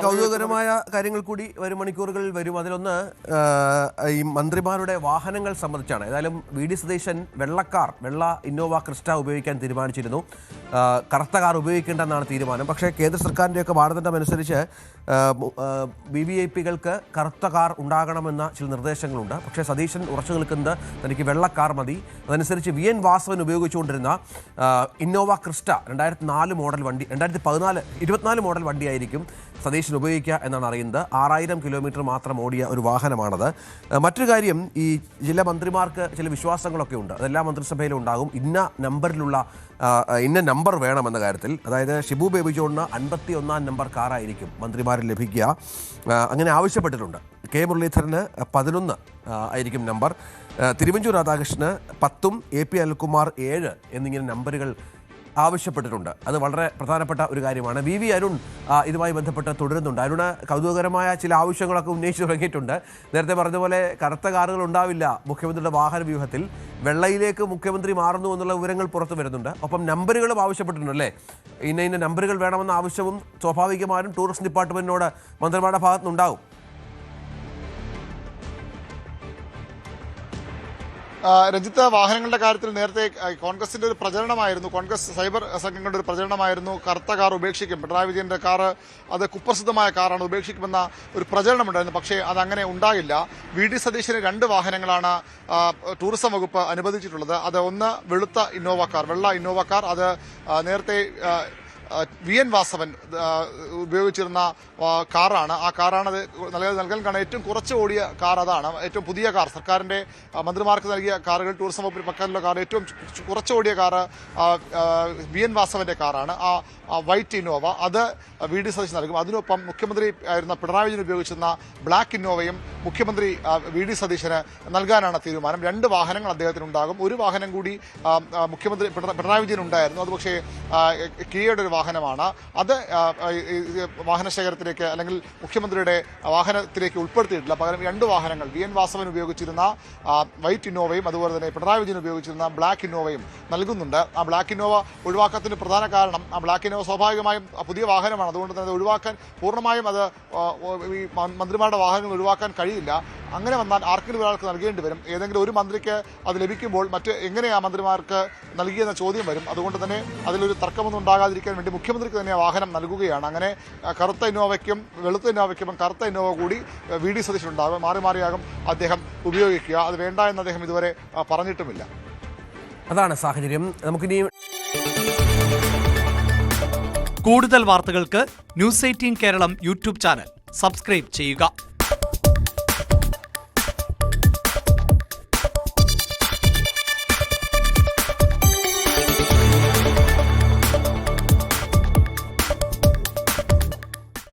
കൗതുകകരമായ കാര്യങ്ങൾ കൂടി വരും മണിക്കൂറുകളിൽ വരും. അതിലൊന്ന് ഈ മന്ത്രിമാരുടെ വാഹനങ്ങൾ സംബന്ധിച്ചാണ്. ഏതായാലും വി.ഡി. സതീശൻ വെള്ള ഇന്നോവ ക്രിസ്റ്റ ഉപയോഗിക്കാൻ തീരുമാനിച്ചിരുന്നു. കറുത്ത കാർ ഉപയോഗിക്കേണ്ടെന്നാണ് തീരുമാനം. പക്ഷേ കേന്ദ്ര സർക്കാരിൻ്റെയൊക്കെ മാനദണ്ഡം അനുസരിച്ച് VVIPകൾക്ക് കറുത്ത കാർ ഉണ്ടാകണമെന്ന ചില നിർദ്ദേശങ്ങളുണ്ട്. പക്ഷേ സതീശൻ ഉറച്ചു നിൽക്കുന്നത് തനിക്ക് വെള്ള കാർ മതി. അതനുസരിച്ച് VN വാസവൻ ഉപയോഗിച്ചുകൊണ്ടിരുന്ന ഇന്നോവ ക്രിസ്റ്റ 2004 മോഡൽ വണ്ടി 24 മോഡൽ വണ്ടിയായിരിക്കും സതീശൻ ഉപയോഗിക്കുക എന്നാണ് അറിയുന്നത്. 6000 കിലോമീറ്റർ മാത്രം ഓടിയ ഒരു വാഹനമാണത്. മറ്റൊരു കാര്യം, ഈ ചില മന്ത്രിമാർക്ക് ചില വിശ്വാസങ്ങളൊക്കെ ഉണ്ട്. അതെല്ലാം മന്ത്രിസഭയിലും ഉണ്ടാകും. ഇന്ന നമ്പർ വേണമെന്ന കാര്യത്തിൽ, അതായത് ഷിബു ബേബി ജോണിന് 51ാം നമ്പർ കാറായിരിക്കും മന്ത്രിമാരിൽ ലഭിക്കുക. അങ്ങനെ ആവശ്യപ്പെട്ടിട്ടുണ്ട്. കെ മുരളീധരന് 11 ആയിരിക്കും നമ്പർ. തിരുവഞ്ചൂർ രാധാകൃഷ്ണന് 10ഉം AP അനിൽകുമാർ 7 എന്നിങ്ങനെ നമ്പറുകൾ ആവശ്യപ്പെട്ടിട്ടുണ്ട്. അത് വളരെ പ്രധാനപ്പെട്ട ഒരു കാര്യമാണ്. VV അരുൺ ഇതുമായി ബന്ധപ്പെട്ട് തുടരുന്നുണ്ട്. അരുണ്, കൗതുകകരമായ ചില ആവശ്യങ്ങളൊക്കെ ഉന്നയിച്ചു തുടങ്ങിയിട്ടുണ്ട്. നേരത്തെ പറഞ്ഞതുപോലെ കറുത്ത കാറുകൾ ഉണ്ടാവില്ല മുഖ്യമന്ത്രിയുടെ വാഹന വ്യൂഹത്തിൽ. വെള്ളയിലേക്ക് മുഖ്യമന്ത്രി മാറുന്നു എന്നുള്ള വിവരങ്ങൾ പുറത്തു വരുന്നുണ്ട്. ഒപ്പം നമ്പറുകളും ആവശ്യപ്പെട്ടിട്ടുണ്ട് അല്ലേ? ഇന്ന നമ്പറുകൾ വേണമെന്ന ആവശ്യവും സ്വാഭാവികമായും ടൂറിസം ഡിപ്പാർട്ട്മെന്റിനോട് മന്ത്രിമാരുടെ ഭാഗത്തുനിന്നുണ്ടാവും. രഞ്ജിത്ത്, വാഹനങ്ങളുടെ കാര്യത്തിൽ നേരത്തെ കോൺഗ്രസിന്റെ ഒരു പ്രചരണമായിരുന്നു, കോൺഗ്രസ് സൈബർ സംഘങ്ങളുടെ ഒരു പ്രചരണമായിരുന്നു കറുത്ത കാർ ഉപേക്ഷിക്കും, പിണറായി വിജയന്റെ കാർ അത് കുപ്രസിദ്ധമായ കാറാണ്, ഉപേക്ഷിക്കുമെന്ന ഒരു പ്രചരണമുണ്ടായിരുന്നു. പക്ഷേ അതങ്ങനെ ഉണ്ടാകില്ല. V.D. സതീശന് 2 വാഹനങ്ങളാണ് ടൂറിസം വകുപ്പ് അനുവദിച്ചിട്ടുള്ളത്. അത് ഒന്ന് വെള്ള ഇന്നോവ കാർ. അത് നേരത്തെ VN വാസവൻ ഉപയോഗിച്ചിരുന്ന കാറാണ്. ആ കാറാണ് നൽകാൻ കാരണം ഏറ്റവും കുറച്ച് ഓടിയ കാർ അതാണ്. ഏറ്റവും പുതിയ കാർ, സർക്കാരിൻ്റെ മന്ത്രിമാർക്ക് നൽകിയ കാറുകൾ, ടൂറിസം വകുപ്പിന് പക്കലുള്ള കാർ, ഏറ്റവും കുറച്ച് ഓടിയ കാർ VN വാസവന്റെ കാറാണ്. ആ വൈറ്റ് ഇന്നോവ അത് V.D. സതീശൻ നൽകും. അതിനൊപ്പം മുഖ്യമന്ത്രി ആയിരുന്ന പിണറായി വിജയൻ ഉപയോഗിച്ചിരുന്ന ബ്ലാക്ക് ഇന്നോവയും മുഖ്യമന്ത്രി V.D. സതീശന് നൽകാനാണ് തീരുമാനം. 2 വാഹനങ്ങൾ അദ്ദേഹത്തിനുണ്ടാകും. ഒരു വാഹനം കൂടി മുഖ്യമന്ത്രി പിണറായി വിജയൻ ഉണ്ടായിരുന്നു. അത് പക്ഷേ കിയയുടെ ഒരു വാഹനമാണ്. അത് വാഹനശേഖരത്തിലേക്ക് അല്ലെങ്കിൽ മുഖ്യമന്ത്രിയുടെ വാഹനത്തിലേക്ക് ഉൾപ്പെടുത്തിയിട്ടില്ല. പകരം 2 വാഹനങ്ങൾ VN വാസവൻ ഉപയോഗിച്ചിരുന്ന വൈറ്റ് ഇന്നോവയും അതുപോലെ തന്നെ പിണറായി വിജയൻ ഉപയോഗിച്ചിരുന്ന ബ്ലാക്ക് ഇന്നോവയും നൽകുന്നുണ്ട്. ആ ബ്ലാക്ക് ഇന്നോവ ഒഴിവാക്കാത്തതിന് പ്രധാന കാരണം ആ ബ്ലാക്ക് ഇന്നോവ സ്വാഭാവികമായും പുതിയ വാഹനമാണ്. അതുകൊണ്ട് തന്നെ അത് ഒഴിവാക്കാൻ പൂർണ്ണമായും അത് ഈ മന്ത്രിമാരുടെ വാഹനങ്ങൾ ഒഴിവാക്കാൻ കഴിയില്ല. അങ്ങനെ വന്നാൽ ആർക്കെങ്കിലും ഒരാൾക്ക് നൽകേണ്ടി വരും. ഏതെങ്കിലും ഒരു മന്ത്രിക്ക് അത് ലഭിക്കുമ്പോൾ എങ്ങനെയാണ് മന്ത്രിമാർക്ക് നൽകിയെന്ന ചോദ്യം വരും. അതുകൊണ്ട് തന്നെ അതിലൊരു തർക്കമൊന്നും ഉണ്ടാകാതിരിക്കാൻ വേണ്ടി മുഖ്യമന്ത്രിക്ക് തന്നെ വാഹനം നൽകുകയാണ്. അങ്ങനെ കറുത്ത ഇന്നോവയ്ക്കും വെളുത്ത ഇന്നോവയ്ക്കും കറുത്ത ഇന്നോവ കൂടി V.D. സതീശൻ ഉണ്ടാകും. മാറിയാകും അദ്ദേഹം ഉപയോഗിക്കുക. അത് വേണ്ട എന്ന് അദ്ദേഹം ഇതുവരെ പറഞ്ഞിട്ടുമില്ല. അതാണ് സാഹചര്യം. നമുക്കിനി കൂടുതൽ വാർത്തകൾക്ക് News 18 Keralam YouTube channel subscribe ചെയ്യുക.